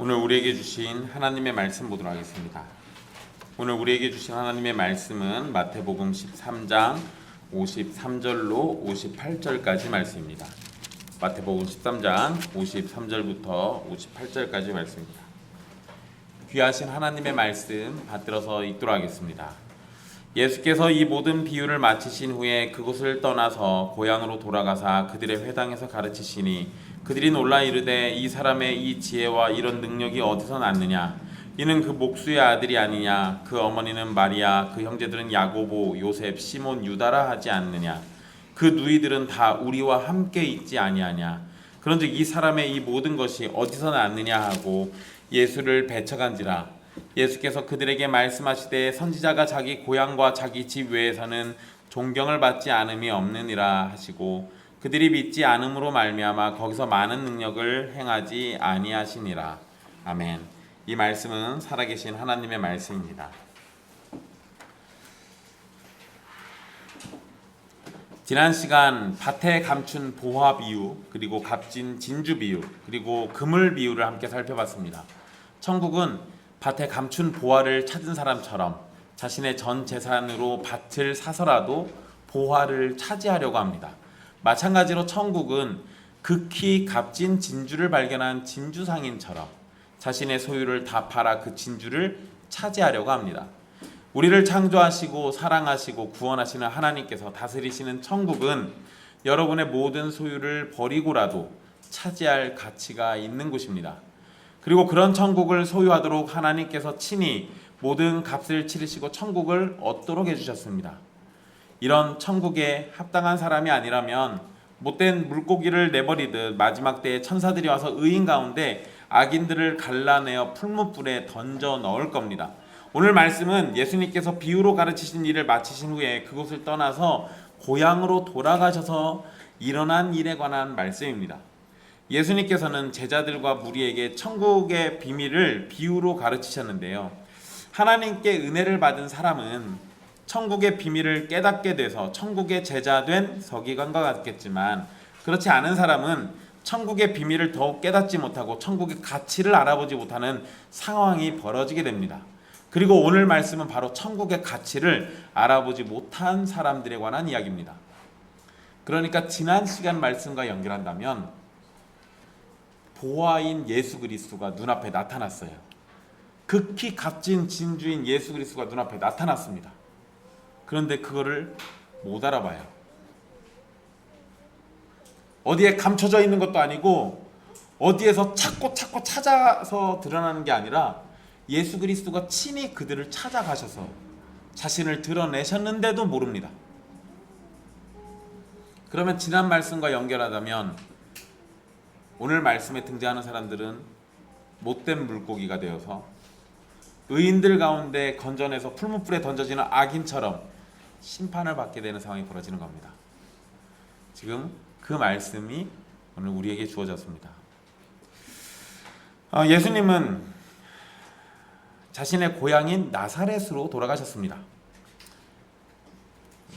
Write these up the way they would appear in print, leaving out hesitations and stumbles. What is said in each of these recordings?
오늘 우리에게 주신 하나님의 말씀 보도록 하겠습니다. 오늘 우리에게 주신 하나님의 말씀은 마태복음 13장 53절로 58절까지 말씀입니다. 마태복음 13장 53절부터 58절까지 말씀입니다. 귀하신 하나님의 말씀 받들어서 읽도록 하겠습니다. 예수께서 이 모든 비유를 마치신 후에 그곳을 떠나서 고향으로 돌아가사 그들의 회당에서 가르치시니 그들이 놀라 이르되 이 사람의 이 지혜와 이런 능력이 어디서 났느냐? 이는 그 목수의 아들이 아니냐? 그 어머니는 마리아, 그 형제들은 야고보, 요셉, 시몬, 유다라 하지 않느냐? 그 누이들은 다 우리와 함께 있지 아니하냐? 그런즉 이 사람의 이 모든 것이 어디서 났느냐 하고 예수를 배척한지라. 예수께서 그들에게 말씀하시되 선지자가 자기 고향과 자기 집 외에서는 존경을 받지 않음이 없느니라 하시고 그들이 믿지 않음으로 말미암아 거기서 많은 능력을 행하지 아니하시니라. 아멘. 이 말씀은 살아계신 하나님의 말씀입니다. 지난 시간 밭에 감춘 보화 비유, 그리고 값진 진주 비유, 그리고 그물 비유를 함께 살펴봤습니다. 천국은 밭에 감춘 보화를 찾은 사람처럼 자신의 전 재산으로 밭을 사서라도 보화를 차지하려고 합니다. 마찬가지로 천국은 극히 값진 진주를 발견한 진주상인처럼 자신의 소유를 다 팔아 그 진주를 차지하려고 합니다. 우리를 창조하시고 사랑하시고 구원하시는 하나님께서 다스리시는 천국은 여러분의 모든 소유를 버리고라도 차지할 가치가 있는 곳입니다. 그리고 그런 천국을 소유하도록 하나님께서 친히 모든 값을 치르시고 천국을 얻도록 해주셨습니다. 이런 천국에 합당한 사람이 아니라면 못된 물고기를 내버리듯 마지막 때에 천사들이 와서 의인 가운데 악인들을 갈라내어 풀무불에 던져 넣을 겁니다. 오늘 말씀은 예수님께서 비유로 가르치신 일을 마치신 후에 그곳을 떠나서 고향으로 돌아가셔서 일어난 일에 관한 말씀입니다. 예수님께서는 제자들과 무리에게 천국의 비밀을 비유로 가르치셨는데요. 하나님께 은혜를 받은 사람은 천국의 비밀을 깨닫게 돼서 천국의 제자된 서기관과 같겠지만, 그렇지 않은 사람은 천국의 비밀을 더욱 깨닫지 못하고 천국의 가치를 알아보지 못하는 상황이 벌어지게 됩니다. 그리고 오늘 말씀은 바로 천국의 가치를 알아보지 못한 사람들에 관한 이야기입니다. 그러니까 지난 시간 말씀과 연결한다면 보화인 예수 그리스도가 눈앞에 나타났어요. 극히 값진 진주인 예수 그리스도가 눈앞에 나타났습니다. 그런데 그거를 못 알아봐요. 어디에 감춰져 있는 것도 아니고 어디에서 찾고 찾아서 드러나는 게 아니라 예수 그리스도가 친히 그들을 찾아가셔서 자신을 드러내셨는데도 모릅니다. 그러면 지난 말씀과 연결하자면 오늘 말씀에 등장하는 사람들은 못된 물고기가 되어서 의인들 가운데 건져내서 풀무불에 던져지는 악인처럼 심판을 받게 되는 상황이 벌어지는 겁니다. 지금 그 말씀이 오늘 우리에게 주어졌습니다. 예수님은 자신의 고향인 나사렛으로 돌아가셨습니다.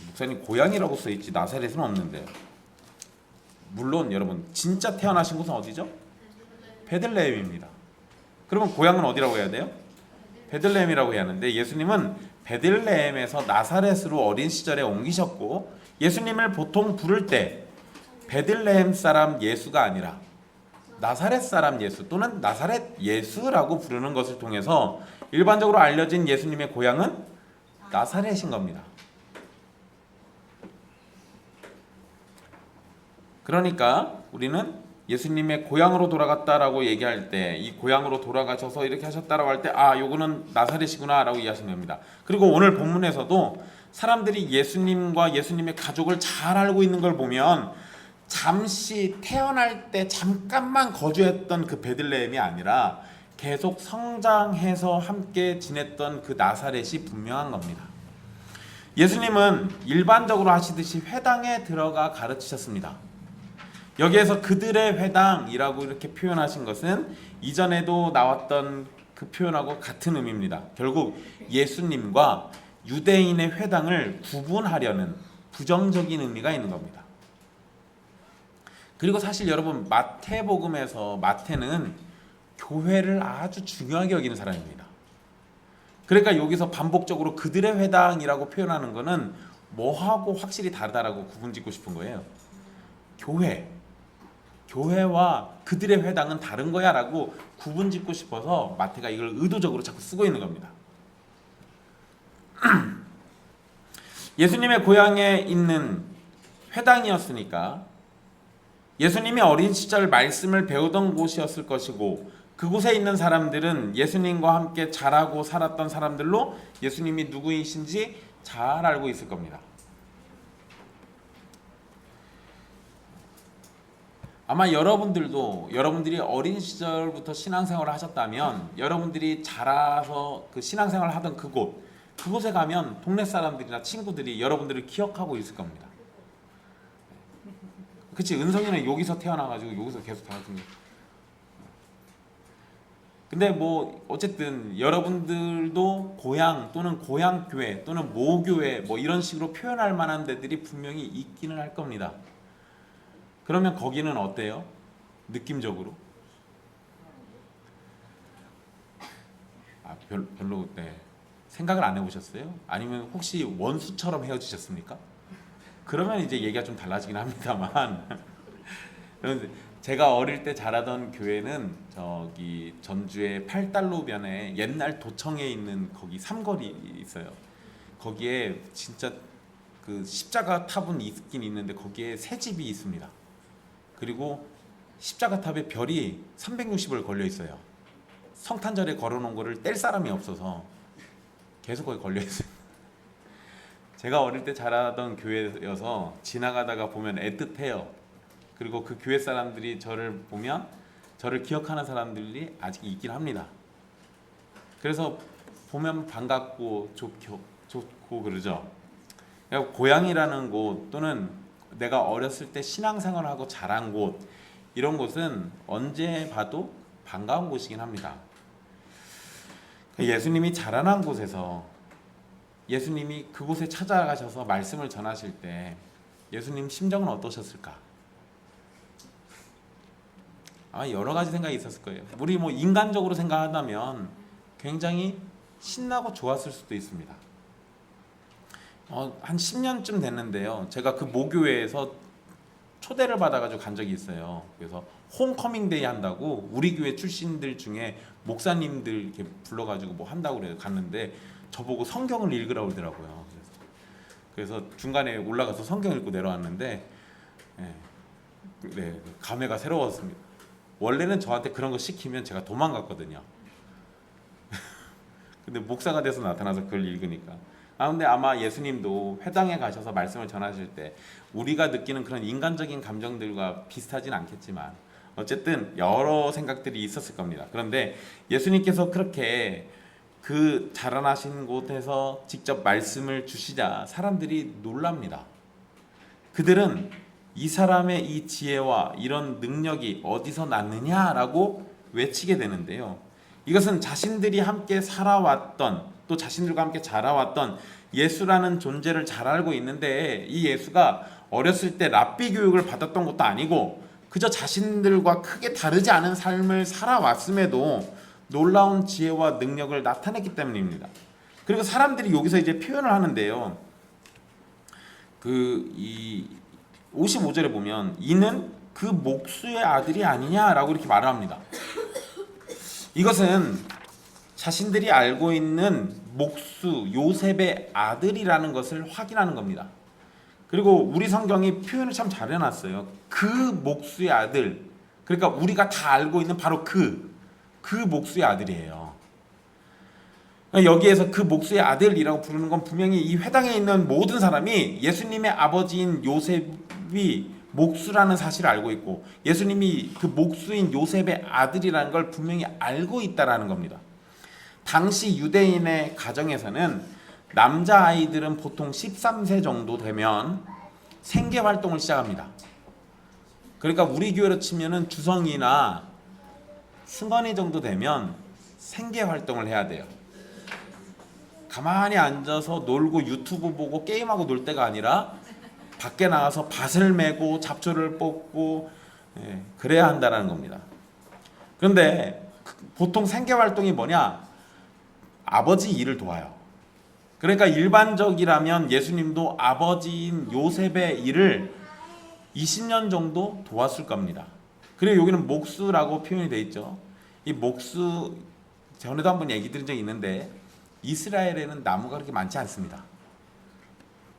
목사님 고향이라고 써있지 나사렛은 없는데, 물론 여러분 진짜 태어나신 곳은 어디죠? 베들레헴입니다. 그러면 고향은 어디라고 해야 돼요? 베들레헴이라고 해야 하는데, 예수님은 베들레헴에서 나사렛으로 어린 시절에 옮기셨고, 예수님을 보통 부를 때 베들레헴 사람 예수가 아니라 나사렛 사람 예수 또는 나사렛 예수라고 부르는 것을 통해서 일반적으로 알려진 예수님의 고향은 나사렛인 겁니다. 그러니까 우리는 예수님의 고향으로 돌아갔다라고 얘기할 때, 이 고향으로 돌아가셔서 이렇게 하셨다라고 할 때, 요거는 나사렛이구나 라고 이해하시면 됩니다. 그리고 오늘 본문에서도 사람들이 예수님과 예수님의 가족을 잘 알고 있는 걸 보면 잠시 태어날 때 잠깐만 거주했던 그 베들레헴이 아니라 계속 성장해서 함께 지냈던 그 나사렛이 분명한 겁니다. 예수님은 일반적으로 하시듯이 회당에 들어가 가르치셨습니다. 여기에서 그들의 회당이라고 이렇게 표현하신 것은 이전에도 나왔던 그 표현하고 같은 의미입니다. 결국 예수님과 유대인의 회당을 구분하려는 부정적인 의미가 있는 겁니다. 그리고 사실 여러분 마태복음에서 마태는 교회를 아주 중요하게 여기는 사람입니다. 그러니까 여기서 반복적으로 그들의 회당이라고 표현하는 것은 뭐하고 확실히 다르다라고 구분짓고 싶은 거예요. 교회와 그들의 회당은 다른 거야 라고 구분짓고 싶어서 마태가 이걸 의도적으로 자꾸 쓰고 있는 겁니다. 예수님의 고향에 있는 회당이었으니까 예수님이 어린 시절 말씀을 배우던 곳이었을 것이고, 그곳에 있는 사람들은 예수님과 함께 자라고 살았던 사람들로 예수님이 누구이신지 잘 알고 있을 겁니다. 아마 여러분들이 어린 시절부터 신앙생활을 하셨다면 여러분들이 자라서 그 신앙생활을 하던 그곳에 가면 동네 사람들이나 친구들이 여러분들을 기억하고 있을 겁니다. 그치, 은성이는 여기서 태어나가지고 여기서 계속 다녔습니다. 근데 뭐 어쨌든 여러분들도 고향 또는 고향교회 또는 모교회 뭐 이런 식으로 표현할 만한 데들이 분명히 있기는 할 겁니다. 그러면 거기는 어때요? 느낌적으로? 별로 생각을 안 해보셨어요? 아니면 혹시 원수처럼 헤어지셨습니까? 그러면 이제 얘기가 좀 달라지긴 합니다만 제가 어릴 때 자라던 교회는 저기 전주의 팔달로변에 옛날 도청에 있는 거기 삼거리 있어요. 거기에 진짜 그 십자가 탑은 있긴 있는데 거기에 새 집이 있습니다. 그리고 십자가 탑에 별이 360을 걸려 있어요. 성탄절에 걸어놓은 거를 뗄 사람이 없어서 계속 거기 걸려 있어요. 제가 어릴 때 자라던 교회여서 지나가다가 보면 애틋해요. 그리고 그 교회 사람들이 저를 보면 저를 기억하는 사람들이 아직 있긴 합니다. 그래서 보면 반갑고 좋고 그러죠. 고향이라는 곳 또는 내가 어렸을 때 신앙생활을 하고 자란 곳, 이런 곳은 언제 봐도 반가운 곳이긴 합니다. 예수님이 자라난 곳에서 예수님이 그곳에 찾아가셔서 말씀을 전하실 때 예수님 심정은 어떠셨을까? 아마 여러 가지 생각이 있었을 거예요. 우리 뭐 인간적으로 생각한다면 굉장히 신나고 좋았을 수도 있습니다. 한 10년쯤 됐는데요. 제가 그 모교회에서 초대를 받아가지고 간 적이 있어요. 그래서 홈커밍데이 한다고 우리 교회 출신들 중에 목사님들 이렇게 불러가지고 뭐 한다고 그래요. 갔는데 저보고 성경을 읽으라고 그러더라고요. 그래서 중간에 올라가서 성경 읽고 내려왔는데 감회가 새로웠습니다. 원래는 저한테 그런 거 시키면 제가 도망갔거든요. 근데 목사가 돼서 나타나서 그걸 읽으니까. 근데 아마 예수님도 회당에 가셔서 말씀을 전하실 때 우리가 느끼는 그런 인간적인 감정들과 비슷하진 않겠지만 어쨌든 여러 생각들이 있었을 겁니다. 그런데 예수님께서 그렇게 그 자라나신 곳에서 직접 말씀을 주시자 사람들이 놀랍니다. 그들은 이 사람의 이 지혜와 이런 능력이 어디서 났느냐라고 외치게 되는데요. 이것은 자신들이 함께 살아왔던 또 자신들과 함께 자라왔던 예수라는 존재를 잘 알고 있는데, 이 예수가 어렸을 때 랍비 교육을 받았던 것도 아니고 그저 자신들과 크게 다르지 않은 삶을 살아왔음에도 놀라운 지혜와 능력을 나타냈기 때문입니다. 그리고 사람들이 여기서 이제 표현을 하는데요. 이 55절에 보면 이는 그 목수의 아들이 아니냐라고 이렇게 말을 합니다. 이것은 자신들이 알고 있는 목수 요셉의 아들이라는 것을 확인하는 겁니다. 그리고 우리 성경이 표현을 참 잘 해놨어요. 그 목수의 아들, 그러니까 우리가 다 알고 있는 바로 그 목수의 아들이에요. 여기에서 그 목수의 아들이라고 부르는 건 분명히 이 회당에 있는 모든 사람이 예수님의 아버지인 요셉이 목수라는 사실을 알고 있고 예수님이 그 목수인 요셉의 아들이라는 걸 분명히 알고 있다라는 겁니다. 당시 유대인의 가정에서는 남자아이들은 보통 13세 정도 되면 생계활동을 시작합니다. 그러니까 우리 교회로 치면은 주성이나 승건이 정도 되면 생계활동을 해야 돼요. 가만히 앉아서 놀고 유튜브 보고 게임하고 놀 때가 아니라 밖에 나가서 밭을 메고 잡초를 뽑고 그래야 한다는 겁니다. 그런데 보통 생계 활동이 뭐냐? 아버지 일을 도와요. 그러니까 일반적이라면 예수님도 아버지인 요셉의 일을 20년 정도 도왔을 겁니다. 그리고 여기는 목수라고 표현이 되어 있죠. 이 목수, 전에도 한번 얘기 드린 적이 있는데 이스라엘에는 나무가 그렇게 많지 않습니다.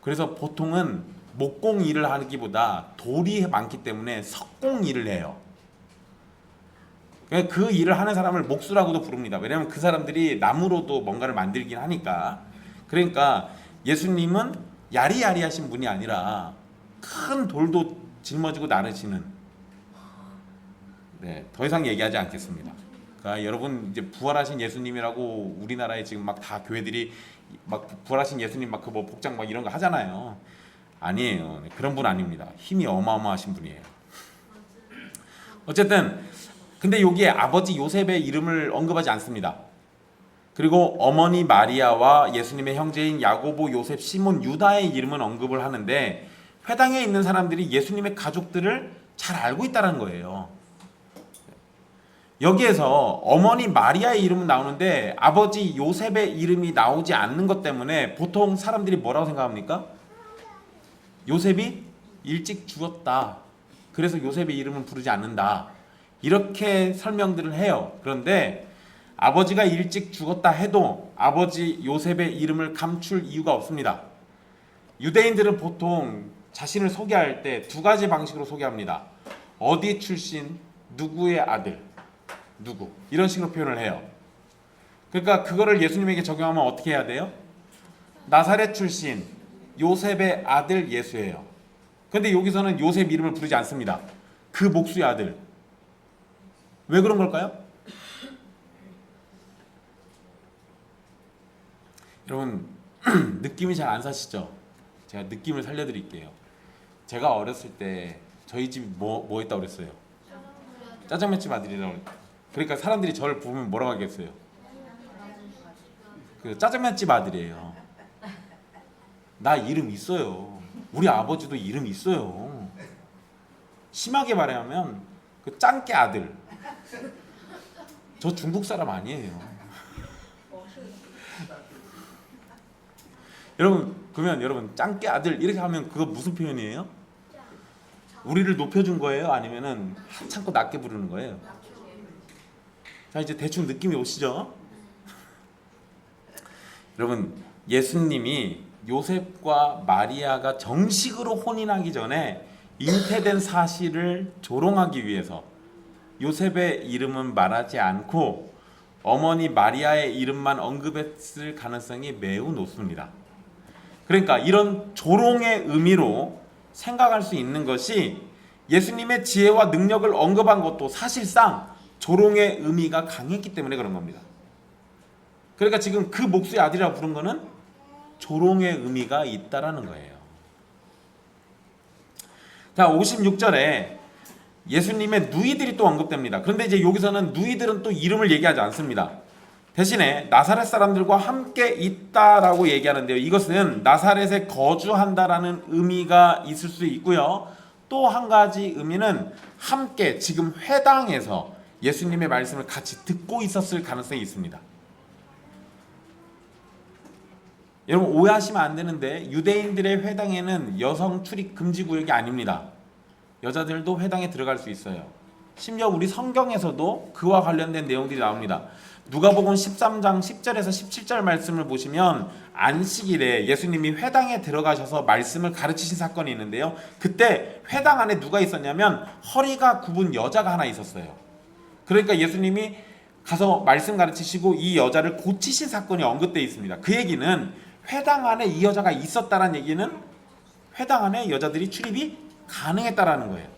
그래서 보통은 목공 일을 하기보다 돌이 많기 때문에 석공 일을 해요. 그 일을 하는 사람을 목수라고도 부릅니다. 왜냐하면 그 사람들이 나무로도 뭔가를 만들긴 하니까. 그러니까 예수님은 야리야리하신 분이 아니라 큰 돌도 짊어지고 나르시는, 네, 더 이상 얘기하지 않겠습니다. 그러니까 여러분 이제 부활하신 예수님이라고 우리나라에 지금 막 다 교회들이 막 부활하신 예수님 막 그 뭐 복장 막 이런 거 하잖아요. 아니에요. 그런 분 아닙니다. 힘이 어마어마하신 분이에요. 어쨌든 근데 여기에 아버지 요셉의 이름을 언급하지 않습니다. 그리고 어머니 마리아와 예수님의 형제인 야고보, 요셉, 시몬, 유다의 이름은 언급을 하는데 회당에 있는 사람들이 예수님의 가족들을 잘 알고 있다는 거예요. 여기에서 어머니 마리아의 이름은 나오는데 아버지 요셉의 이름이 나오지 않는 것 때문에 보통 사람들이 뭐라고 생각합니까? 요셉이 일찍 죽었다. 그래서 요셉의 이름은 부르지 않는다. 이렇게 설명들을 해요. 그런데 아버지가 일찍 죽었다 해도 아버지 요셉의 이름을 감출 이유가 없습니다. 유대인들은 보통 자신을 소개할 때 두 가지 방식으로 소개합니다. 어디 출신, 누구의 아들, 누구, 이런 식으로 표현을 해요. 그러니까 그거를 예수님에게 적용하면 어떻게 해야 돼요? 나사렛 출신 요셉의 아들 예수예요. 근데 여기서는 요셉 이름을 부르지 않습니다. 그 목수의 아들. 왜 그런 걸까요? 여러분 느낌이 잘 안 사시죠? 제가 느낌을 살려드릴게요. 제가 어렸을 때 저희 집 뭐 했다고 그랬어요? 짜장면집 아들이라고. 그러니까 사람들이 저를 보면 뭐라고 하겠어요? 그 짜장면집 아들이에요. 나 이름 있어요. 우리 아버지도 이름 있어요. 심하게 말하면 그 짱깨 아들. 저 중국 사람 아니에요. 여러분 그러면 여러분 짱깨 아들 이렇게 하면 그거 무슨 표현이에요? 우리를 높여준 거예요? 아니면은 한참고 낮게 부르는 거예요? 자 이제 대충 느낌이 오시죠? 여러분 예수님이 요셉과 마리아가 정식으로 혼인하기 전에 잉태된 사실을 조롱하기 위해서 요셉의 이름은 말하지 않고 어머니 마리아의 이름만 언급했을 가능성이 매우 높습니다. 그러니까 이런 조롱의 의미로 생각할 수 있는 것이 예수님의 지혜와 능력을 언급한 것도 사실상 조롱의 의미가 강했기 때문에 그런 겁니다. 그러니까 지금 그 목수의 아들이라고 부른 거는 조롱의 의미가 있다라는 거예요. 자, 56절에 예수님의 누이들이 또 언급됩니다. 그런데 이제 여기서는 누이들은 또 이름을 얘기하지 않습니다. 대신에 나사렛 사람들과 함께 있다라고 얘기하는데요. 이것은 나사렛에 거주한다라는 의미가 있을 수 있고요. 또 한 가지 의미는 함께 지금 회당에서 예수님의 말씀을 같이 듣고 있었을 가능성이 있습니다. 여러분 오해하시면 안 되는데 유대인들의 회당에는 여성 출입 금지 구역이 아닙니다. 여자들도 회당에 들어갈 수 있어요. 심지어 우리 성경에서도 그와 관련된 내용들이 나옵니다. 누가복음 13장 10절에서 17절 말씀을 보시면 안식일에 예수님이 회당에 들어가셔서 말씀을 가르치신 사건이 있는데요. 그때 회당 안에 누가 있었냐면 허리가 굽은 여자가 하나 있었어요. 그러니까 예수님이 가서 말씀 가르치시고 이 여자를 고치신 사건이 언급되어 있습니다. 그 얘기는 회당 안에 이 여자가 있었다는 얘기는 회당 안에 여자들이 출입이 가능했다라는 거예요.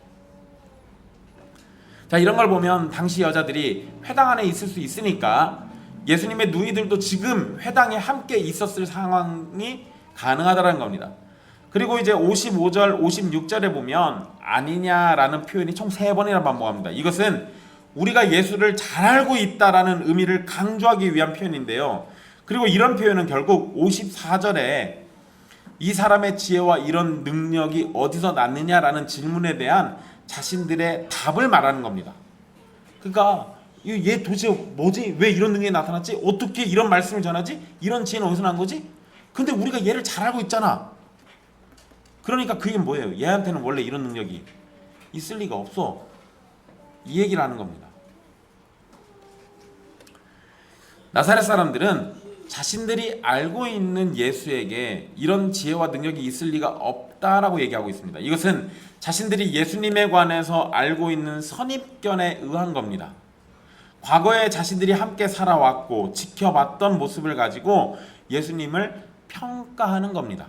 자, 이런 걸 보면 당시 여자들이 회당 안에 있을 수 있으니까 예수님의 누이들도 지금 회당에 함께 있었을 상황이 가능하다는 겁니다. 그리고 이제 55절, 56절에 보면 아니냐라는 표현이 총 3번이나 반복합니다. 이것은 우리가 예수를 잘 알고 있다라는 의미를 강조하기 위한 표현인데요. 그리고 이런 표현은 결국 54절에 이 사람의 지혜와 이런 능력이 어디서 났느냐라는 질문에 대한 자신들의 답을 말하는 겁니다. 그러니까 얘 도대체 뭐지? 왜 이런 능력이 나타났지? 어떻게 이런 말씀을 전하지? 이런 지혜는 어디서 난 거지? 근데 우리가 얘를 잘 알고 있잖아. 그러니까 그게 뭐예요? 얘한테는 원래 이런 능력이 있을 리가 없어. 이 얘기를 하는 겁니다. 나사렛 사람들은 자신들이 알고 있는 예수에게 이런 지혜와 능력이 있을 리가 없다라고 얘기하고 있습니다. 이것은 자신들이 예수님에 관해서 알고 있는 선입견에 의한 겁니다. 과거에 자신들이 함께 살아왔고 지켜봤던 모습을 가지고 예수님을 평가하는 겁니다.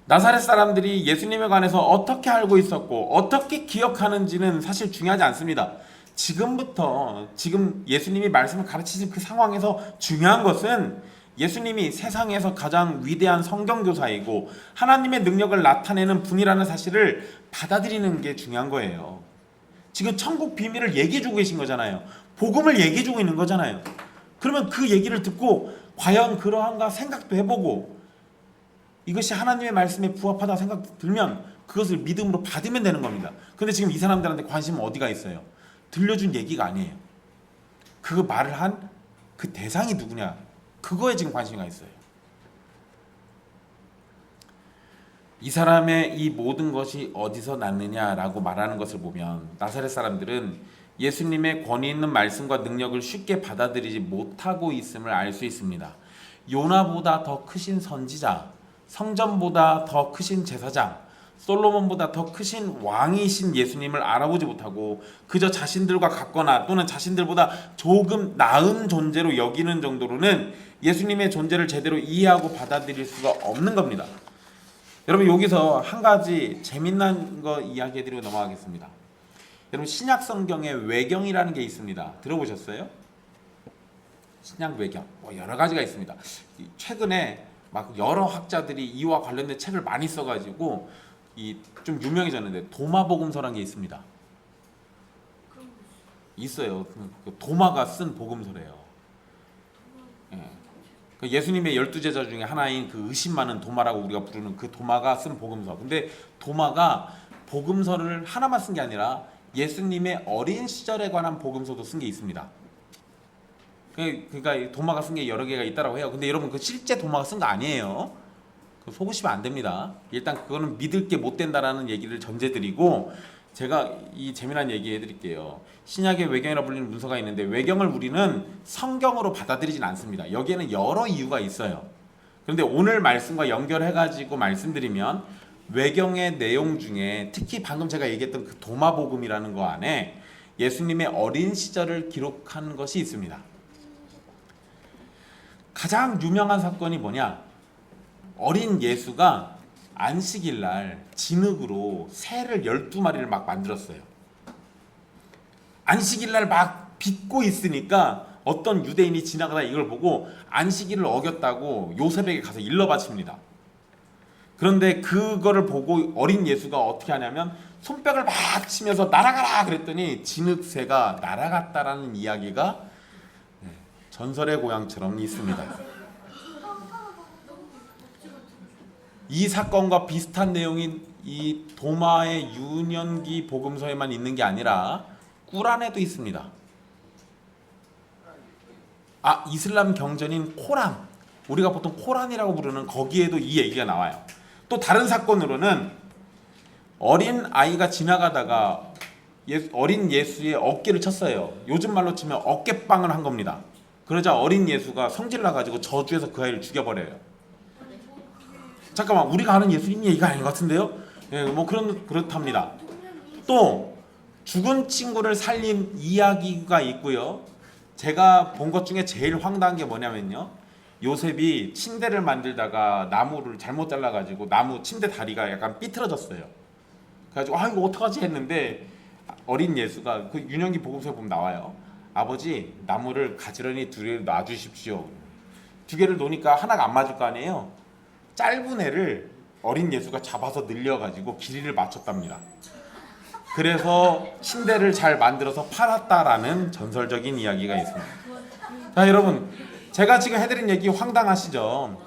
나사렛 사람들이 예수님에 관해서 어떻게 알고 있었고 어떻게 기억하는지는 사실 중요하지 않습니다. 지금 예수님이 말씀을 가르치신 그 상황에서 중요한 것은 예수님이 세상에서 가장 위대한 성경교사이고 하나님의 능력을 나타내는 분이라는 사실을 받아들이는 게 중요한 거예요. 지금 천국 비밀을 얘기해주고 계신 거잖아요. 복음을 얘기해주고 있는 거잖아요. 그러면 그 얘기를 듣고 과연 그러한가 생각도 해보고 이것이 하나님의 말씀에 부합하다 생각 들면 그것을 믿음으로 받으면 되는 겁니다. 근데 지금 이 사람들한테 관심은 어디가 있어요? 들려준 얘기가 아니에요. 그 말을 한 그 대상이 누구냐? 그거에 지금 관심이 있어요. 이 사람의 이 모든 것이 어디서 났느냐라고 말하는 것을 보면 나사렛 사람들은 예수님의 권위 있는 말씀과 능력을 쉽게 받아들이지 못하고 있음을 알 수 있습니다. 요나보다 더 크신 선지자, 성전보다 더 크신 제사장, 솔로몬보다 더 크신 왕이신 예수님을 알아보지 못하고 그저 자신들과 같거나 또는 자신들보다 조금 나은 존재로 여기는 정도로는 예수님의 존재를 제대로 이해하고 받아들일 수가 없는 겁니다. 여러분 여기서 한 가지 재미난 거 이야기해드리고 넘어가겠습니다. 여러분 신약 성경에 외경이라는 게 있습니다. 들어보셨어요? 신약 외경 여러 가지가 있습니다. 최근에 막 여러 학자들이 이와 관련된 책을 많이 써가지고 좀 유명해졌는데 도마복음서라는 게 있습니다. 있어요. 도마가 쓴 복음서래요. 예. 예수님의 12제자 중에 하나인 그 의심 많은 도마라고 우리가 부르는 그 도마가 쓴 복음서. 근데 도마가 복음서를 하나만 쓴 게 아니라 예수님의 어린 시절에 관한 복음서도 쓴 게 있습니다. 그러니까 도마가 쓴 게 여러 개가 있다고 해요. 근데 여러분 그 실제 도마가 쓴 거 아니에요. 속으시면 안 됩니다. 일단 그거는 믿을 게 못 된다라는 얘기를 전제드리고 제가 이 재미난 얘기 해드릴게요. 신약의 외경이라 불리는 문서가 있는데 외경을 우리는 성경으로 받아들이진 않습니다. 여기에는 여러 이유가 있어요. 그런데 오늘 말씀과 연결해가지고 말씀드리면 외경의 내용 중에 특히 방금 제가 얘기했던 그 도마복음이라는 거 안에 예수님의 어린 시절을 기록한 것이 있습니다. 가장 유명한 사건이 뭐냐? 어린 예수가 안식일 날 진흙으로 새를 12마리를 막 만들었어요. 안식일 날 막 빚고 있으니까 어떤 유대인이 지나가다 이걸 보고 안식일을 어겼다고 요셉에게 가서 일러 바칩니다. 그런데 그거를 보고 어린 예수가 어떻게 하냐면 손뼉을 막 치면서 날아가라 그랬더니 진흙새가 날아갔다라는 이야기가 전설의 고향처럼 있습니다. 이 사건과 비슷한 내용인 이 도마의 유년기 복음서에만 있는 게 아니라 꾸란에도 있습니다. 이슬람 경전인 코란, 우리가 보통 코란이라고 부르는 거기에도 이 얘기가 나와요. 또 다른 사건으로는 어린 아이가 지나가다가 어린 예수의 어깨를 쳤어요. 요즘 말로 치면 어깨빵을 한 겁니다. 그러자 어린 예수가 성질나가지고 저주해서 그 아이를 죽여버려요. 잠깐만, 우리가 아는 예수님 얘기가 아닌 것 같은데요? 예, 그렇답니다. 또 죽은 친구를 살린 이야기가 있고요. 제가 본 것 중에 제일 황당한 게 뭐냐면요. 요셉이 침대를 만들다가 나무를 잘못 잘라가지고 나무 침대 다리가 약간 삐뚤어졌어요. 그래가지고 이거 어떡하지 했는데 어린 예수가 그 유년기 복음서에 보면 나와요. 아버지, 나무를 가지런히 2개를 놔주십시오. 2개를 놓으니까 하나가 안 맞을 거 아니에요. 짧은 애를 어린 예수가 잡아서 늘려가지고 길이를 맞췄답니다. 그래서 침대를 잘 만들어서 팔았다라는 전설적인 이야기가 있습니다. 자, 여러분, 제가 지금 해드린 얘기 황당하시죠?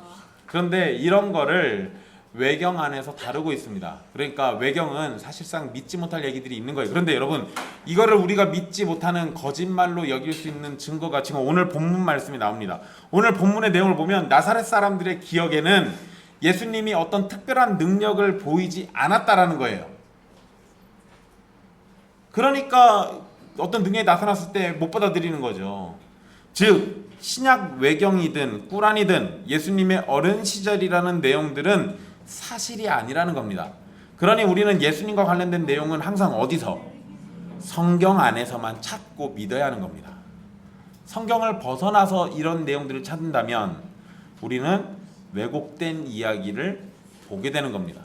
그런데 이런 거를 외경 안에서 다루고 있습니다. 그러니까 외경은 사실상 믿지 못할 얘기들이 있는 거예요. 그런데 여러분, 이거를 우리가 믿지 못하는 거짓말로 여길 수 있는 증거가 지금 오늘 본문 말씀이 나옵니다. 오늘 본문의 내용을 보면 나사렛 사람들의 기억에는 예수님이 어떤 특별한 능력을 보이지 않았다라는 거예요. 그러니까 어떤 능력이 나타났을 때 못 받아들이는 거죠. 즉 신약 외경이든 꾸란이든 예수님의 어린 시절이라는 내용들은 사실이 아니라는 겁니다. 그러니 우리는 예수님과 관련된 내용은 항상 어디서? 성경 안에서만 찾고 믿어야 하는 겁니다. 성경을 벗어나서 이런 내용들을 찾는다면 우리는 왜곡된 이야기를 보게 되는 겁니다.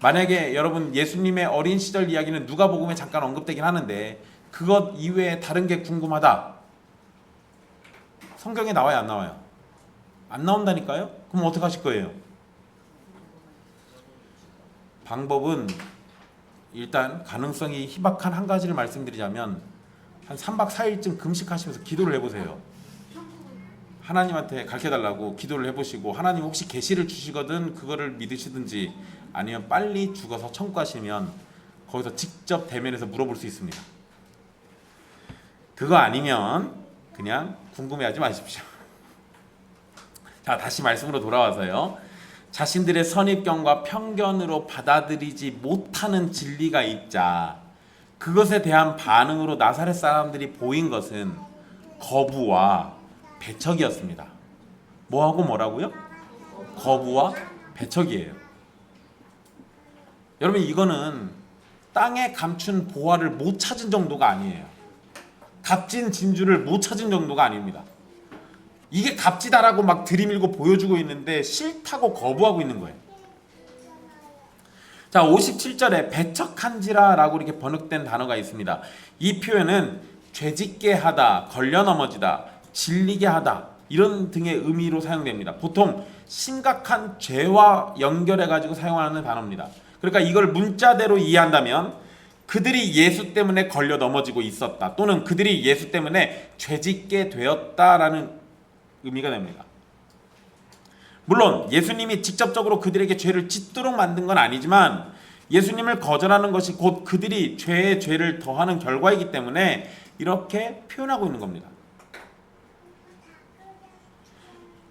만약에 여러분 예수님의 어린 시절 이야기는 누가복음에 잠깐 언급되긴 하는데 그것 이외에 다른 게 궁금하다. 성경에 나와요, 안 나와요? 안 나온다니까요? 그럼 어떻게 하실 거예요? 방법은 일단 가능성이 희박한 한 가지를 말씀드리자면 한 3박 4일쯤 금식하시면서 기도를 해보세요. 하나님한테 가르쳐달라고 기도를 해보시고 하나님 혹시 계시를 주시거든 그거를 믿으시든지 아니면 빨리 죽어서 천국 가시면 거기서 직접 대면해서 물어볼 수 있습니다. 그거 아니면 그냥 궁금해하지 마십시오. 자, 다시 말씀으로 돌아와서요. 자신들의 선입견과 편견으로 받아들이지 못하는 진리가 있자 그것에 대한 반응으로 나사렛 사람들이 보인 것은 거부와 배척이었습니다. 뭐하고 뭐라고요? 거부와 배척이에요. 여러분 이거는 땅에 감춘 보화를 못 찾은 정도가 아니에요. 값진 진주를 못 찾은 정도가 아닙니다. 이게 값지다라고 막 들이밀고 보여주고 있는데 싫다고 거부하고 있는 거예요. 자, 57절에 배척한지라라고 이렇게 번역된 단어가 있습니다. 이 표현은 죄짓게 하다, 걸려 넘어지다, 질리게 하다 이런 등의 의미로 사용됩니다. 보통 심각한 죄와 연결해 가지고 사용하는 단어입니다. 그러니까 이걸 문자대로 이해한다면 그들이 예수 때문에 걸려 넘어지고 있었다 또는 그들이 예수 때문에 죄짓게 되었다라는 의미가 됩니다. 물론 예수님이 직접적으로 그들에게 죄를 짓도록 만든 건 아니지만 예수님을 거절하는 것이 곧 그들이 죄에 죄를 더하는 결과이기 때문에 이렇게 표현하고 있는 겁니다.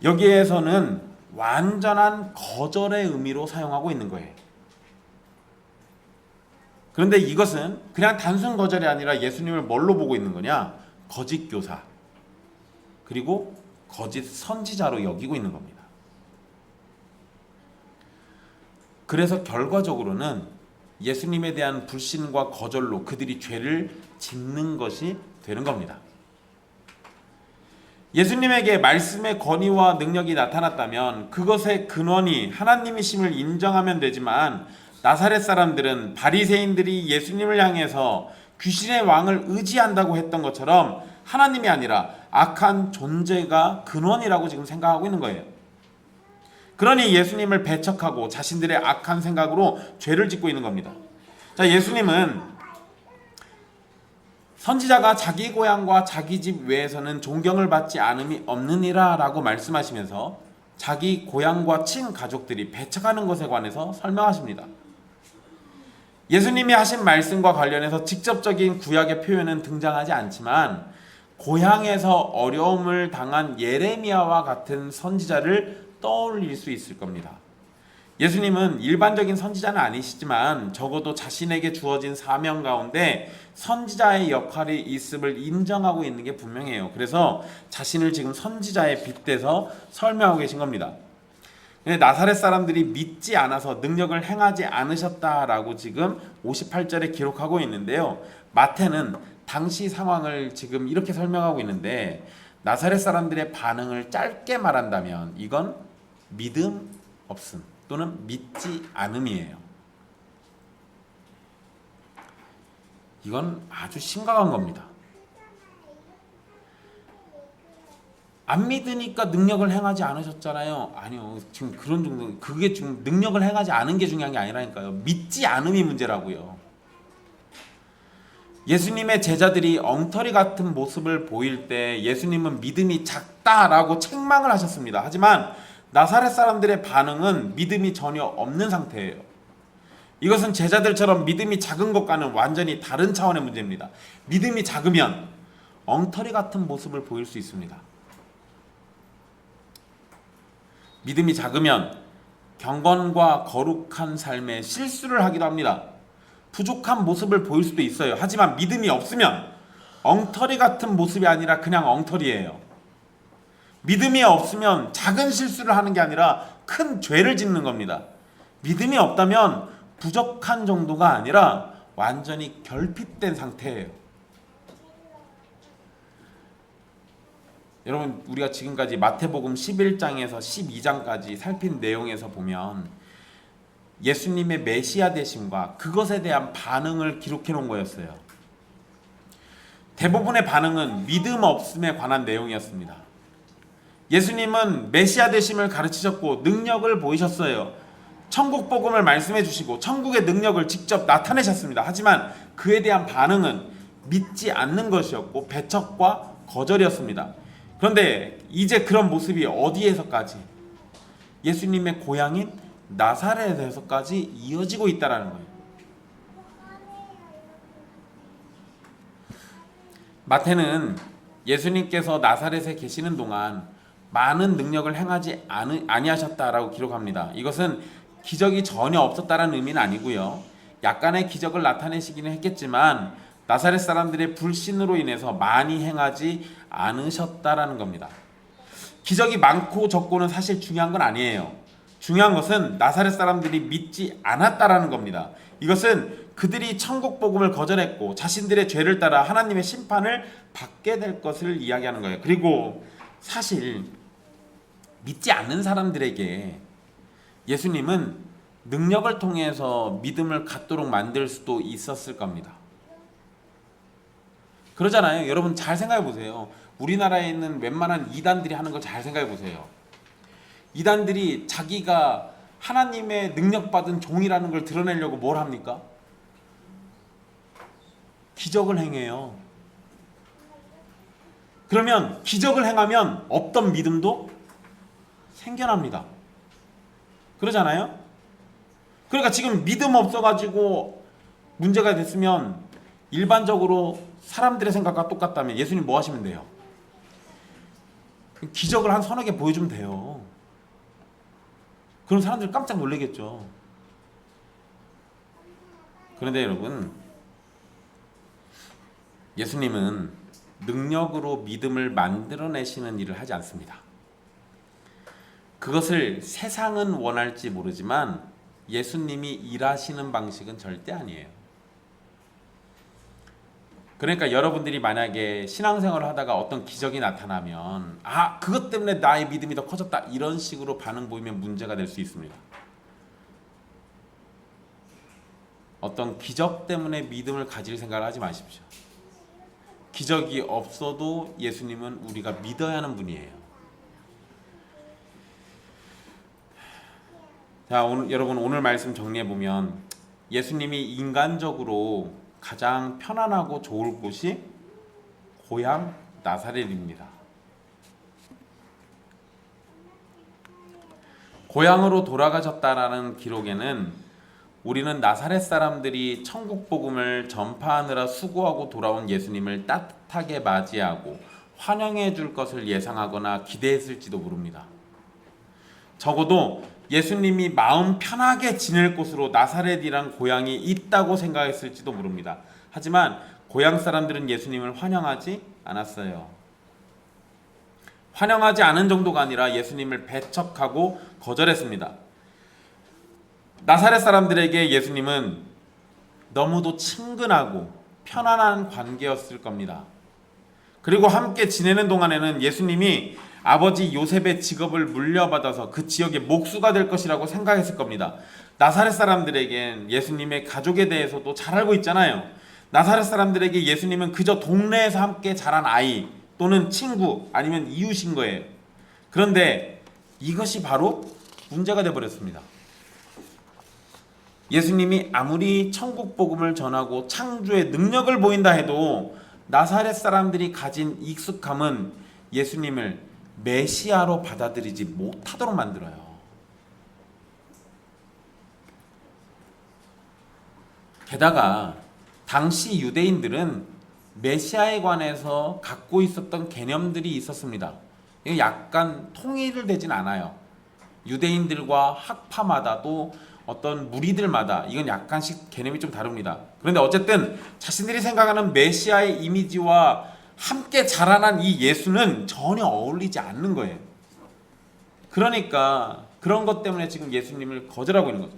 여기에서는 완전한 거절의 의미로 사용하고 있는 거예요. 그런데 이것은 그냥 단순 거절이 아니라 예수님을 뭘로 보고 있는 거냐? 거짓 교사 그리고 거짓 선지자로 여기고 있는 겁니다. 그래서 결과적으로는 예수님에 대한 불신과 거절로 그들이 죄를 짓는 것이 되는 겁니다. 예수님에게 말씀의 권위와 능력이 나타났다면 그것의 근원이 하나님이심을 인정하면 되지만 나사렛 사람들은 바리새인들이 예수님을 향해서 귀신의 왕을 의지한다고 했던 것처럼 하나님이 아니라 악한 존재가 근원이라고 지금 생각하고 있는 거예요. 그러니 예수님을 배척하고 자신들의 악한 생각으로 죄를 짓고 있는 겁니다. 자, 예수님은 선지자가 자기 고향과 자기 집 외에서는 존경을 받지 않음이 없느니라 라고 말씀하시면서 자기 고향과 친가족들이 배척하는 것에 관해서 설명하십니다. 예수님이 하신 말씀과 관련해서 직접적인 구약의 표현은 등장하지 않지만 고향에서 어려움을 당한 예레미야와 같은 선지자를 떠올릴 수 있을 겁니다. 예수님은 일반적인 선지자는 아니시지만 적어도 자신에게 주어진 사명 가운데 선지자의 역할이 있음을 인정하고 있는 게 분명해요. 그래서 자신을 지금 선지자에 빗대서 설명하고 계신 겁니다. 근데 나사렛 사람들이 믿지 않아서 능력을 행하지 않으셨다라고 지금 58절에 기록하고 있는데요. 마태는 당시 상황을 지금 이렇게 설명하고 있는데 나사렛 사람들의 반응을 짧게 말한다면 이건 믿음 없음 또는 믿지 않음이에요. 이건 아주 심각한 겁니다. 안 믿으니까 능력을 행하지 않으셨잖아요. 아니요. 지금 그런 정도, 그게 지금 능력을 행하지 않은 게 중요한 게 아니라니까요. 믿지 않음이 문제라고요. 예수님의 제자들이 엉터리 같은 모습을 보일 때 예수님은 믿음이 작다라고 책망을 하셨습니다. 하지만 나사렛 사람들의 반응은 믿음이 전혀 없는 상태예요. 이것은 제자들처럼 믿음이 작은 것과는 완전히 다른 차원의 문제입니다. 믿음이 작으면 엉터리 같은 모습을 보일 수 있습니다. 믿음이 작으면 경건과 거룩한 삶에 실수를 하기도 합니다. 부족한 모습을 보일 수도 있어요. 하지만 믿음이 없으면 엉터리 같은 모습이 아니라 그냥 엉터리예요. 믿음이 없으면 작은 실수를 하는 게 아니라 큰 죄를 짓는 겁니다. 믿음이 없다면 부족한 정도가 아니라 완전히 결핍된 상태예요. 여러분, 우리가 지금까지 마태복음 11장에서 12장까지 살핀 내용에서 보면 예수님의 메시아 되심과 그것에 대한 반응을 기록해 놓은 거였어요. 대부분의 반응은 믿음 없음에 관한 내용이었습니다. 예수님은 메시아 되심을 가르치셨고 능력을 보이셨어요. 천국 복음을 말씀해 주시고 천국의 능력을 직접 나타내셨습니다. 하지만 그에 대한 반응은 믿지 않는 것이었고 배척과 거절이었습니다. 그런데 이제 그런 모습이 어디에서까지? 예수님의 고향인 나사렛에서까지 이어지고 있다는 거예요. 마태는 예수님께서 나사렛에 계시는 동안 많은 능력을 행하지 아니하셨다라고 기록합니다. 이것은 기적이 전혀 없었다는 의미는 아니고요. 약간의 기적을 나타내시기는 했겠지만 나사렛 사람들의 불신으로 인해서 많이 행하지 않으셨다라는 겁니다. 기적이 많고 적고는 사실 중요한 건 아니에요. 중요한 것은 나사렛 사람들이 믿지 않았다라는 겁니다. 이것은 그들이 천국 복음을 거절했고 자신들의 죄를 따라 하나님의 심판을 받게 될 것을 이야기하는 거예요. 그리고 사실 믿지 않는 사람들에게 예수님은 능력을 통해서 믿음을 갖도록 만들 수도 있었을 겁니다. 그러잖아요. 여러분 잘 생각해 보세요. 우리나라에 있는 웬만한 이단들이 하는 걸 잘 생각해 보세요. 이단들이 자기가 하나님의 능력받은 종이라는 걸 드러내려고 뭘 합니까? 기적을 행해요. 그러면 기적을 행하면 없던 믿음도 생겨납니다. 그러잖아요? 그러니까 지금 믿음 없어가지고 문제가 됐으면 일반적으로 사람들의 생각과 똑같다면 예수님 뭐 하시면 돼요? 기적을 한 서너 개 보여주면 돼요. 그럼 사람들 깜짝 놀라겠죠. 그런데 여러분, 예수님은 능력으로 믿음을 만들어내시는 일을 하지 않습니다. 그것을 세상은 원할지 모르지만 예수님이 일하시는 방식은 절대 아니에요. 그러니까 여러분들이 만약에 신앙생활을 하다가 어떤 기적이 나타나면 그것 때문에 나의 믿음이 더 커졌다 이런 식으로 반응 보이면 문제가 될 수 있습니다. 어떤 기적 때문에 믿음을 가질 생각을 하지 마십시오. 기적이 없어도 예수님은 우리가 믿어야 하는 분이에요. 자, 여러분 오늘 말씀 정리해보면 예수님이 인간적으로 가장 편안하고 좋을 곳이 고향 나사렛입니다. 고향으로 돌아가셨다라는 기록에는 우리는 나사렛 사람들이 천국 복음을 전파하느라 수고하고 돌아온 예수님을 따뜻하게 맞이하고 환영해 줄 것을 예상하거나 기대했을지도 모릅니다. 적어도 예수님이 마음 편하게 지낼 곳으로 나사렛이란 고향이 있다고 생각했을지도 모릅니다. 하지만 고향 사람들은 예수님을 환영하지 않았어요. 환영하지 않은 정도가 아니라 예수님을 배척하고 거절했습니다. 나사렛 사람들에게 예수님은 너무도 친근하고 편안한 관계였을 겁니다. 그리고 함께 지내는 동안에는 예수님이 아버지 요셉의 직업을 물려받아서 그 지역의 목수가 될 것이라고 생각했을 겁니다. 나사렛 사람들에겐 예수님의 가족에 대해서도 잘 알고 있잖아요. 나사렛 사람들에게 예수님은 그저 동네에서 함께 자란 아이 또는 친구 아니면 이웃인 거예요. 그런데 이것이 바로 문제가 되어버렸습니다. 예수님이 아무리 천국 복음을 전하고 창조의 능력을 보인다 해도 나사렛 사람들이 가진 익숙함은 예수님을 메시아로 받아들이지 못하도록 만들어요. 게다가 당시 유대인들은 메시아에 관해서 갖고 있었던 개념들이 있었습니다. 이게 약간 통일을 되진 않아요. 유대인들과 학파마다 또 어떤 무리들마다 이건 약간씩 개념이 좀 다릅니다. 그런데 어쨌든 자신들이 생각하는 메시아의 이미지와 함께 자라난 이 예수는 전혀 어울리지 않는 거예요. 그러니까 그런 것 때문에 지금 예수님을 거절하고 있는 거죠.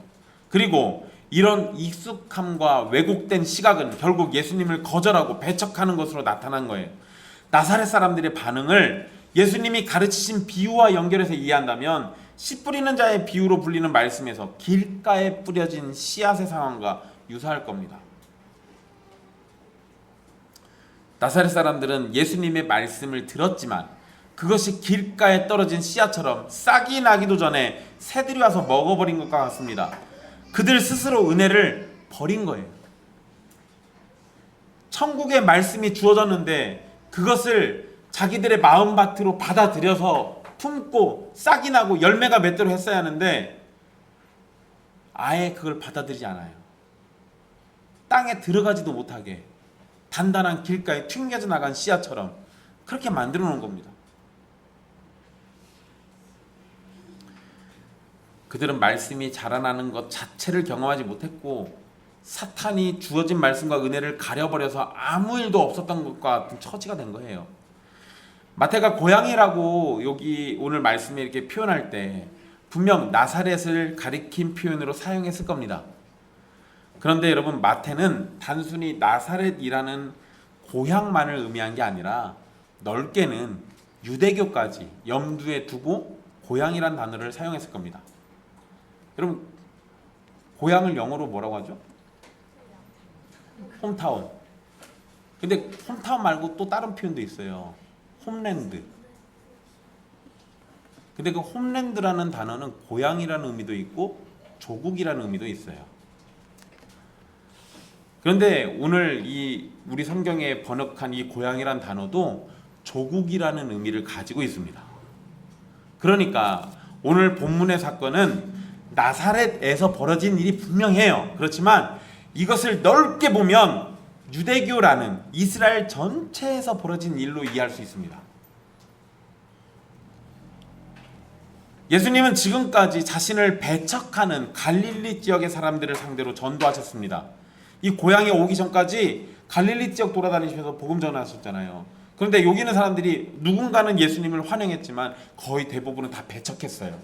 그리고 이런 익숙함과 왜곡된 시각은 결국 예수님을 거절하고 배척하는 것으로 나타난 거예요. 나사렛 사람들의 반응을 예수님이 가르치신 비유와 연결해서 이해한다면 씨 뿌리는 자의 비유로 불리는 말씀에서 길가에 뿌려진 씨앗의 상황과 유사할 겁니다. 나사렛 사람들은 예수님의 말씀을 들었지만 그것이 길가에 떨어진 씨앗처럼 싹이 나기도 전에 새들이 와서 먹어버린 것과 같습니다. 그들 스스로 은혜를 버린 거예요. 천국의 말씀이 주어졌는데 그것을 자기들의 마음밭으로 받아들여서 품고 싹이 나고 열매가 맺도록 했어야 하는데 아예 그걸 받아들이지 않아요. 땅에 들어가지도 못하게 단단한 길가에 튕겨져 나간 씨앗처럼 그렇게 만들어 놓은 겁니다. 그들은 말씀이 자라나는 것 자체를 경험하지 못했고 사탄이 주어진 말씀과 은혜를 가려버려서 아무 일도 없었던 것과 같은 처지가 된 거예요. 마태가 고향이라고 여기 오늘 말씀에 이렇게 표현할 때 분명 나사렛을 가리킨 표현으로 사용했을 겁니다. 그런데 여러분, 마태는 단순히 나사렛이라는 고향만을 의미한 게 아니라 넓게는 유대교까지 염두에 두고 고향이란 단어를 사용했을 겁니다. 여러분, 고향을 영어로 뭐라고 하죠? 홈타운. 근데 홈타운 말고 또 다른 표현도 있어요. 홈랜드. 근데 그 홈랜드라는 단어는 고향이라는 의미도 있고 조국이라는 의미도 있어요. 그런데 오늘 이 우리 성경에 번역한 이 고향이란 단어도 조국이라는 의미를 가지고 있습니다. 그러니까 오늘 본문의 사건은 나사렛에서 벌어진 일이 분명해요. 그렇지만 이것을 넓게 보면 유대교라는 이스라엘 전체에서 벌어진 일로 이해할 수 있습니다. 예수님은 지금까지 자신을 배척하는 갈릴리 지역의 사람들을 상대로 전도하셨습니다. 이 고향에 오기 전까지 갈릴리 지역 돌아다니시면서 복음 전하셨잖아요. 그런데 여기 있는 사람들이 누군가는 예수님을 환영했지만 거의 대부분은 다 배척했어요.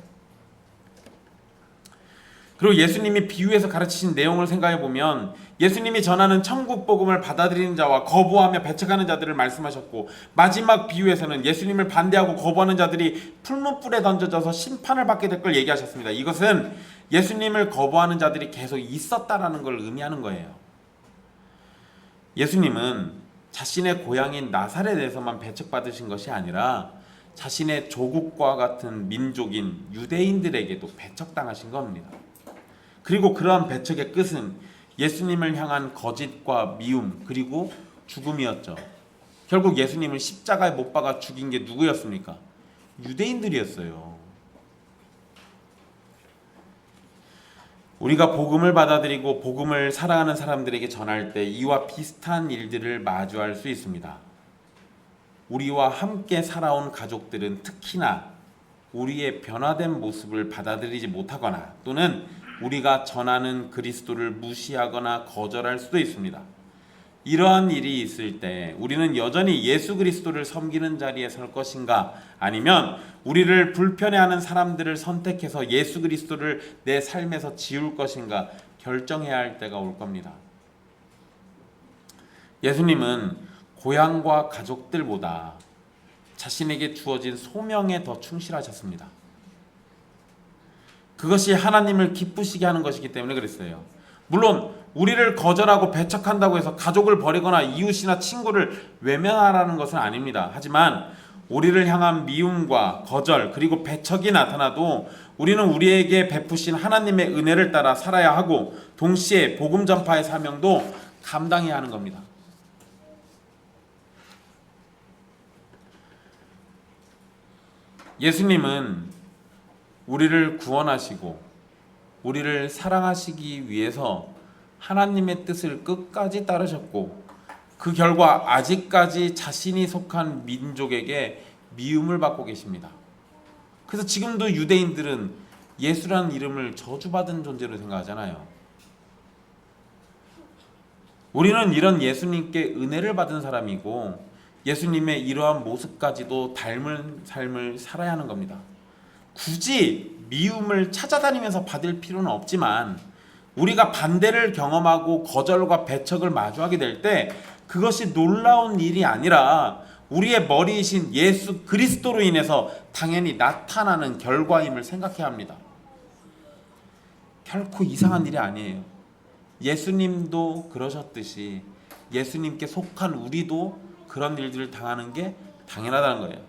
그리고 예수님이 비유에서 가르치신 내용을 생각해 보면 예수님이 전하는 천국 복음을 받아들이는 자와 거부하며 배척하는 자들을 말씀하셨고, 마지막 비유에서는 예수님을 반대하고 거부하는 자들이 풀무불에 던져져서 심판을 받게 될 걸 얘기하셨습니다. 이것은 예수님을 거부하는 자들이 계속 있었다라는 걸 의미하는 거예요. 예수님은 자신의 고향인 나사렛에서만 배척받으신 것이 아니라 자신의 조국과 같은 민족인 유대인들에게도 배척당하신 겁니다. 그리고 그러한 배척의 끝은 예수님을 향한 거짓과 미움 그리고 죽음이었죠. 결국 예수님을 십자가에 못 박아 죽인 게 누구였습니까? 유대인들이었어요. 우리가 복음을 받아들이고 복음을 사랑하는 사람들에게 전할 때 이와 비슷한 일들을 마주할 수 있습니다. 우리와 함께 살아온 가족들은 특히나 우리의 변화된 모습을 받아들이지 못하거나 또는 우리가 전하는 그리스도를 무시하거나 거절할 수도 있습니다. 이러한 일이 있을 때 우리는 여전히 예수 그리스도를 섬기는 자리에 설 것인가, 아니면 우리를 불편해하는 사람들을 선택해서 예수 그리스도를 내 삶에서 지울 것인가 결정해야 할 때가 올 겁니다. 예수님은 고향과 가족들보다 자신에게 주어진 소명에 더 충실하셨습니다. 그것이 하나님을 기쁘시게 하는 것이기 때문에 그랬어요. 물론 우리를 거절하고 배척한다고 해서 가족을 버리거나 이웃이나 친구를 외면하라는 것은 아닙니다. 하지만 우리를 향한 미움과 거절 그리고 배척이 나타나도 우리는 우리에게 베푸신 하나님의 은혜를 따라 살아야 하고 동시에 복음 전파의 사명도 감당해야 하는 겁니다. 예수님은 우리를 구원하시고 우리를 사랑하시기 위해서 하나님의 뜻을 끝까지 따르셨고 그 결과 아직까지 자신이 속한 민족에게 미움을 받고 계십니다. 그래서 지금도 유대인들은 예수라는 이름을 저주받은 존재로 생각하잖아요. 우리는 이런 예수님께 은혜를 받은 사람이고 예수님의 이러한 모습까지도 닮은 삶을 살아야 하는 겁니다. 굳이 미움을 찾아다니면서 받을 필요는 없지만 우리가 반대를 경험하고 거절과 배척을 마주하게 될 때 그것이 놀라운 일이 아니라 우리의 머리이신 예수 그리스도로 인해서 당연히 나타나는 결과임을 생각해야 합니다. 결코 이상한 일이 아니에요. 예수님도 그러셨듯이 예수님께 속한 우리도 그런 일들을 당하는 게 당연하다는 거예요.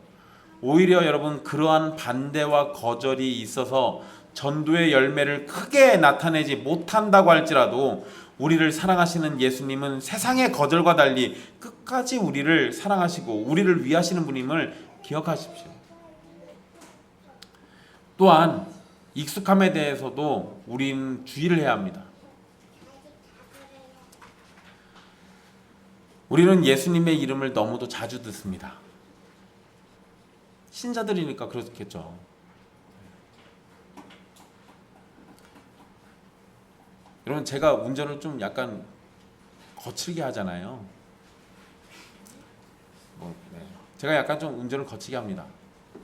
오히려 여러분 그러한 반대와 거절이 있어서 전도의 열매를 크게 나타내지 못한다고 할지라도 우리를 사랑하시는 예수님은 세상의 거절과 달리 끝까지 우리를 사랑하시고 우리를 위하시는 분임을 기억하십시오. 또한 익숙함에 대해서도 우리는 주의를 해야 합니다. 우리는 예수님의 이름을 너무도 자주 듣습니다. 신자들이니까 그렇겠죠. 여러분 제가 운전을 좀 약간 거칠게 하잖아요. 제가 약간 좀 운전을 거치게 합니다.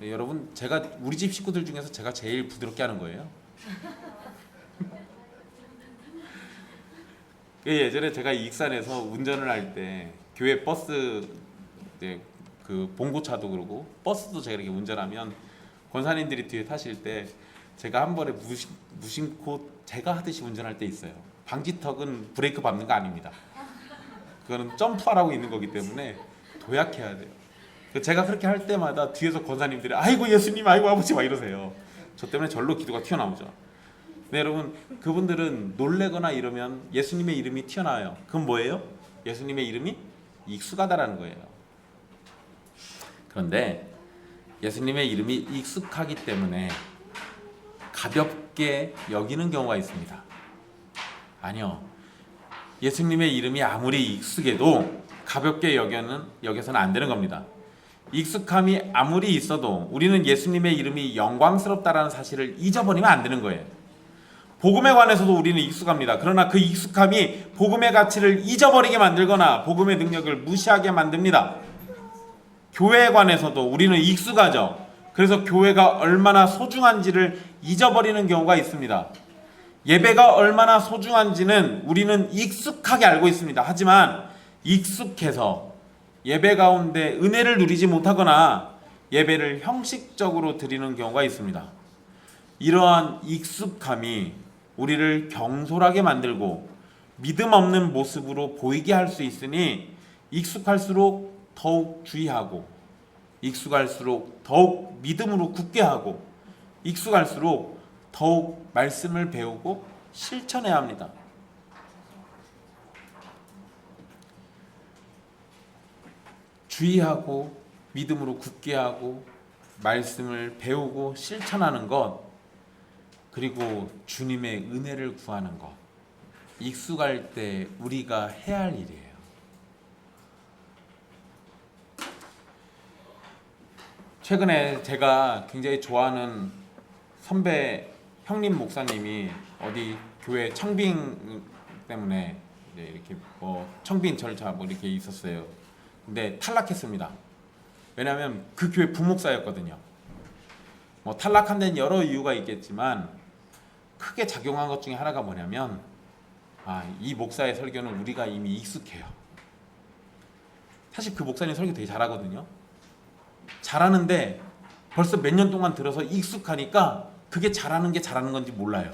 여러분 제가 우리 집 식구들 중에서 제가 제일 부드럽게 하는 거예요. 예전에 제가 익산에서 운전을 할 때 교회 버스 그 봉고차도 그러고 버스도 제가 이렇게 운전하면 권사님들이 뒤에 타실 때 제가 한 번에 무심코 제가 하듯이 운전할 때 있어요. 방지턱은 브레이크 밟는 거 아닙니다. 그거는 점프하라고 있는 거기 때문에 도약해야 돼요. 제가 그렇게 할 때마다 뒤에서 권사님들이 아이고 예수님 아이고 아버지 막 이러세요. 저 때문에 절로 기도가 튀어나오죠. 네, 여러분 그분들은 놀래거나 이러면 예수님의 이름이 튀어나와요. 그건 뭐예요? 예수님의 이름이 익숙하다라는 거예요. 그런데 예수님의 이름이 익숙하기 때문에 가볍게 여기는 경우가 있습니다. 아니요. 예수님의 이름이 아무리 익숙해도 가볍게 여겨서는 안 되는 겁니다. 익숙함이 아무리 있어도 우리는 예수님의 이름이 영광스럽다라는 사실을 잊어버리면 안 되는 거예요. 복음에 관해서도 우리는 익숙합니다. 그러나 그 익숙함이 복음의 가치를 잊어버리게 만들거나 복음의 능력을 무시하게 만듭니다. 교회에 관해서도 우리는 익숙하죠. 그래서 교회가 얼마나 소중한지를 잊어버리는 경우가 있습니다. 예배가 얼마나 소중한지는 우리는 익숙하게 알고 있습니다. 하지만 익숙해서 예배 가운데 은혜를 누리지 못하거나 예배를 형식적으로 드리는 경우가 있습니다. 이러한 익숙함이 우리를 경솔하게 만들고 믿음 없는 모습으로 보이게 할 수 있으니 익숙할수록 더욱 주의하고 익숙할수록 더욱 믿음으로 굳게 하고 익숙할수록 더욱 말씀을 배우고 실천해야 합니다. 주의하고 믿음으로 굳게 하고 말씀을 배우고 실천하는 것, 그리고 주님의 은혜를 구하는 것, 익숙할 때 우리가 해야 할 일이에요. 최근에 제가 굉장히 좋아하는 선배 형님 목사님이 어디 교회 청빙 때문에 이렇게 청빙 절차 이렇게 있었어요. 근데 탈락했습니다. 왜냐하면 그 교회 부목사였거든요. 탈락한 데는 여러 이유가 있겠지만 크게 작용한 것 중에 하나가 뭐냐면 이 목사의 설교는 우리가 이미 익숙해요. 사실 그 목사님 설교 되게 잘하거든요. 잘하는데 벌써 몇 년 동안 들어서 익숙하니까 그게 잘하는 게 잘하는 건지 몰라요.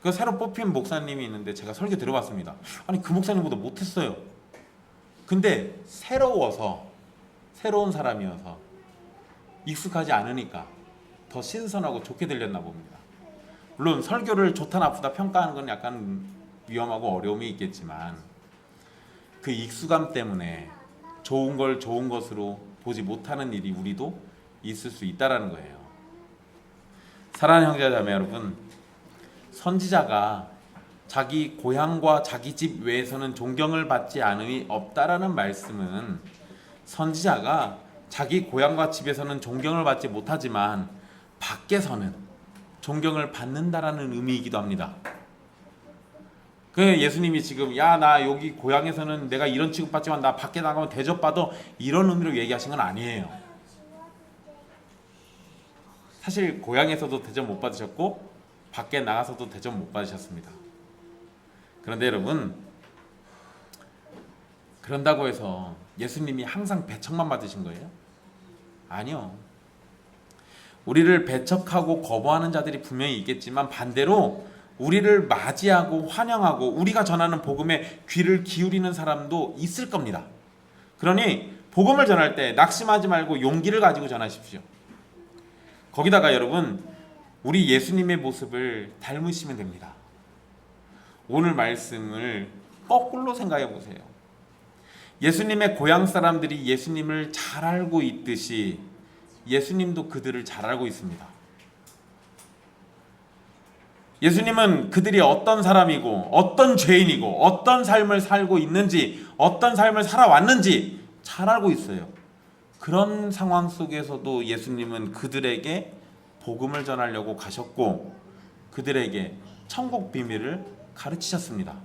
그 새로 뽑힌 목사님이 있는데 제가 설교 들어봤습니다. 아니 그 목사님보다 못했어요. 근데 새로운 사람이어서 익숙하지 않으니까 더 신선하고 좋게 들렸나 봅니다. 물론 설교를 좋다 나쁘다 평가하는 건 약간 위험하고 어려움이 있겠지만 그 익숙함 때문에 좋은 걸 좋은 것으로 보지 못하는 일이 우리도 있을 수 있다라는 거예요. 사랑하는 형제자매 여러분, 선지자가 자기 고향과 자기 집 외에서는 존경을 받지 않음이 없다라는 말씀은 선지자가 자기 고향과 집에서는 존경을 받지 못하지만 밖에서는 존경을 받는다라는 의미이기도 합니다. 그 예수님이 지금 나 여기 고향에서는 내가 이런 취급받지만 나 밖에 나가면 대접받아 이런 의미로 얘기하신 건 아니에요. 사실 고향에서도 대접 못 받으셨고 밖에 나가서도 대접 못 받으셨습니다. 그런데 여러분, 그런다고 해서 예수님이 항상 배척만 받으신 거예요? 아니요. 우리를 배척하고 거부하는 자들이 분명히 있겠지만 반대로 우리를 맞이하고 환영하고 우리가 전하는 복음에 귀를 기울이는 사람도 있을 겁니다. 그러니 복음을 전할 때 낙심하지 말고 용기를 가지고 전하십시오. 거기다가 여러분, 우리 예수님의 모습을 닮으시면 됩니다. 오늘 말씀을 거꾸로 생각해 보세요. 예수님의 고향 사람들이 예수님을 잘 알고 있듯이 예수님도 그들을 잘 알고 있습니다. 예수님은 그들이 어떤 사람이고 어떤 죄인이고 어떤 삶을 살고 있는지 어떤 삶을 살아왔는지 잘 알고 있어요. 그런 상황 속에서도 예수님은 그들에게 복음을 전하려고 가셨고 그들에게 천국 비밀을 가르치셨습니다.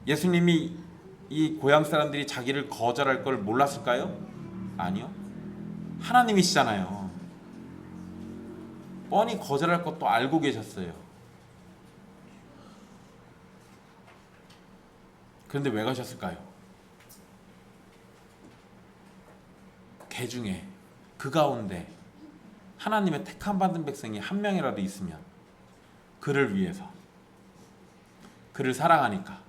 예수님이 이 고향 사람들이 자기를 거절할 걸 몰랐을까요? 아니요. 하나님이시잖아요. 뻔히 거절할 것도 알고 계셨어요. 그런데 왜 가셨을까요? 개 중에 그 가운데 하나님의 택함 받은 백성이 한 명이라도 있으면 그를 위해서, 그를 사랑하니까.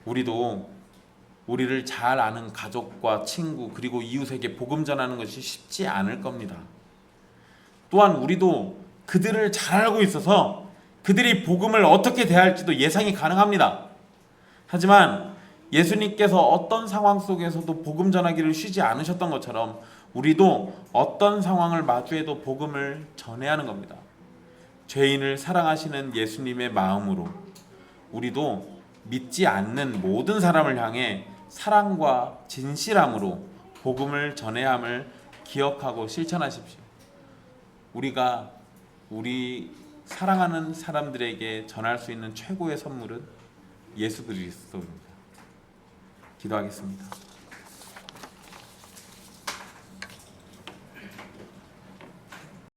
우리도 우리를 잘 아는 가족과 친구 그리고 이웃에게 복음 전하는 것이 쉽지 않을 겁니다. 또한 우리도 그들을 잘 알고 있어서 그들이 복음을 어떻게 대할지도 예상이 가능합니다. 하지만 예수님께서 어떤 상황 속에서도 복음 전하기를 쉬지 않으셨던 것처럼 우리도 어떤 상황을 마주해도 복음을 전해야 하는 겁니다. 죄인을 사랑하시는 예수님의 마음으로 우리도 믿지 않는 모든 사람을 향해 사랑과 진실함으로 복음을 전해야 함을 기억하고 실천하십시오. 우리가 우리 사랑하는 사람들에게 전할 수 있는 최고의 선물은 예수 그리스도입니다. 기도하겠습니다.